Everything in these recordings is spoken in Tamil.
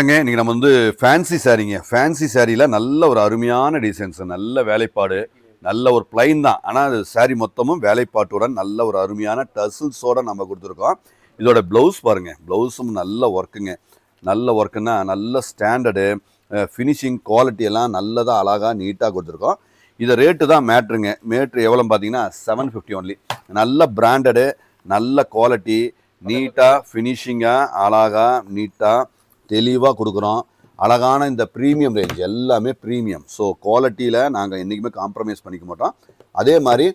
வணக்கங்க. இன்னைக்கு நம்ம வந்து ஃபேன்சி சாரீங்க. ஃபேன்சி சாரீல நல்ல ஒரு அருமையான டிசைன்ஸ், நல்ல வேலைப்பாடு, நல்ல ஒரு பிளைன் தான். ஆனால் அது சாரீ மொத்தமும் வேலைப்பாட்டுடன் நல்ல ஒரு அருமையான டசில்ஸோட நம்ம கொடுத்துருக்கோம். இதோட ப்ளவுஸ் பாருங்க, ப்ளவுஸும் நல்ல ஒர்க்குங்க. நல்ல ஒர்க்குன்னா நல்ல ஸ்டாண்டர்டு ஃபினிஷிங் குவாலிட்டி எல்லாம் நல்லதாக அழகாக நீட்டாக கொடுத்துருக்கோம். இது ரேட்டு தான் மேட்ருங்க. மேட்ரு எவ்வளோன்னு பார்த்தீங்கன்னா 750 ஒன்லி. நல்ல பிராண்டடு, நல்ல குவாலிட்டி, நீட்டாக ஃபினிஷிங்காக அழகாக நீட்டாக தெளிவாக கொடுக்குறோம். அழகான இந்த ப்ரீமியம் ரேஞ்ச் எல்லாமே ப்ரீமியம். ஸோ குவாலிட்டியில் நாங்கள் என்றைக்குமே காம்ப்ரமைஸ் பண்ணிக்க மாட்டோம். அதே மாதிரி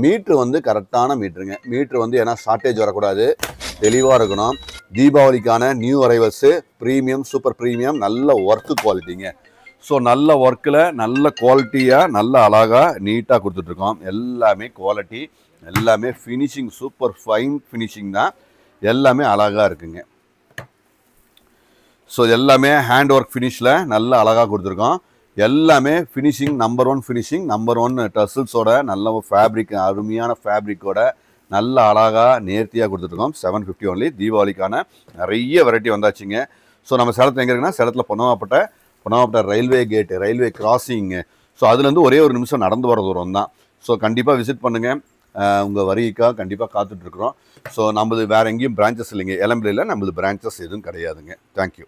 மீட்ரு வந்து கரெக்டான மீட்ருங்க. மீட்ரு வந்து ஏன்னா ஷார்ட்டேஜ் வரக்கூடாது, தெளிவாக இருக்கணும். தீபாவளிக்கான new arrivals premium, super premium, நல்ல ஒர்க்கு குவாலிட்டிங்க. ஸோ நல்ல ஒர்க்கில் நல்ல குவாலிட்டியாக நல்ல அழகாக நீட்டாக கொடுத்துட்ருக்கோம். எல்லாமே குவாலிட்டி, எல்லாமே ஃபினிஷிங் சூப்பர் ஃபைன் ஃபினிஷிங் தான். எல்லாமே அழகாக இருக்குங்க. ஸோ எல்லாமே ஹேண்ட் ஒர்க் ஃபினிஷில் நல்ல அழகாக கொடுத்துருக்கோம். எல்லாமே ஃபினிஷிங் நம்பர் 1 ஃபினிஷிங், நம்பர் 1 டசில்ஸோட நல்ல ஃபேப்ரிக், அருமையான ஃபேப்ரிக்கோட நல்ல அழகாக நேர்த்தியாக கொடுத்துருக்கோம். 750 ஒன்லி. தீபாவளிக்கான நிறைய வெரைட்டி வந்தாச்சுங்க. ஸோ நம்ம சேலத்தில் எங்கே இருக்குன்னா, சேலத்தில் பொன்னமாப்பட்ட railway gate, railway crossing. So அதுலேருந்து ஒரே ஒரு நிமிஷம் நடந்து வர தூரம் தான். ஸோ கண்டிப்பாக விசிட் பண்ணுங்கள். உங்கள் வரிக்காக கண்டிப்பாக காத்துட்ருக்குறோம். ஸோ நம்மளது வேறு எங்கேயும் பிரான்ச்சஸ் இல்லைங்க. எலம்புரியில் நம்மளது பிரான்ச்சஸ் எதுவும் கிடையாதுங்க. தேங்க்யூ.